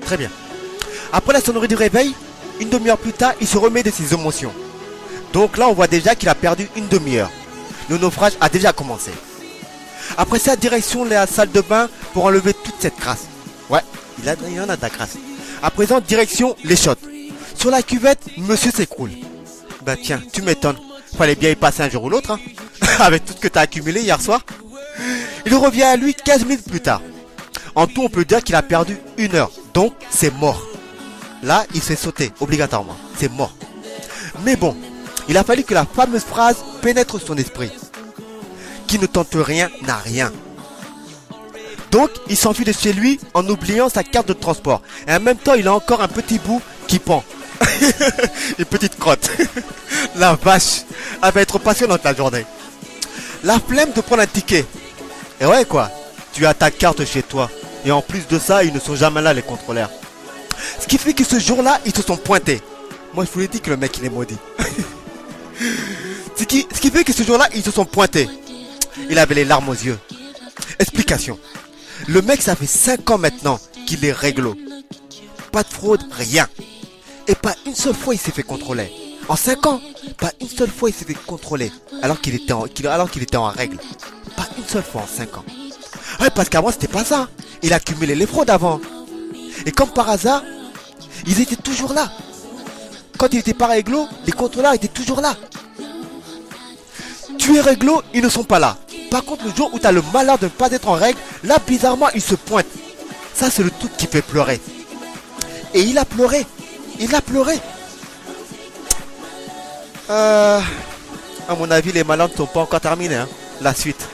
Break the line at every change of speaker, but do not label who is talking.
Très bien. Après la sonnerie du réveil, une demi-heure plus tard, il se remet de ses émotions. Donc là, on voit déjà qu'il a perdu une demi-heure. Le naufrage a déjà commencé. Après ça, direction la salle de bain pour enlever toute cette crasse. Ouais, il en a de la crasse. À présent, direction les shots. Sur la cuvette, monsieur s'écroule. Bah tiens, tu m'étonnes. Fallait bien y passer un jour ou l'autre, hein. Avec tout ce que t'as accumulé hier soir. Il revient à lui 15 minutes plus tard. En tout, on peut dire qu'il a perdu une heure. Donc, c'est mort. Là, il s'est sauté, obligatoirement. C'est mort. Mais bon, il a fallu que la fameuse phrase pénètre son esprit. Qui ne tente rien n'a rien. Donc, il s'enfuit de chez lui en oubliant sa carte de transport. Et en même temps, il a encore un petit bout qui pend. Une petite crotte. La vache, elle va être passionnante la journée. La flemme de prendre un ticket. Et ouais quoi, tu as ta carte chez toi. Et en plus de ça, ils ne sont jamais là les contrôleurs. Ce qui fait que ce jour-là, ils se sont pointés. Moi, je vous l'ai dit que le mec, il est maudit. Ce qui fait que ce jour-là, ils se sont pointés. Il avait les larmes aux yeux. Explication. Le mec, ça fait 5 ans maintenant qu'il est réglo. Pas de fraude, rien. Et pas une seule fois il s'est fait contrôler. En 5 ans, pas une seule fois il s'est fait contrôler. Alors qu'il était en règle. Pas une seule fois en 5 ans. Ouais, parce qu'avant c'était pas ça. Il accumulait les fraudes avant. Et comme par hasard, ils étaient toujours là. Quand il était pas réglo, les contrôleurs étaient toujours là. Tu es réglo, ils ne sont pas là. Par contre, le jour où tu as le malheur de ne pas être en règle, là bizarrement ils se pointent. Ça c'est le truc qui fait pleurer. Et il a pleuré. Il a pleuré. À mon avis, les malheurs ne sont pas encore terminés, hein. La suite.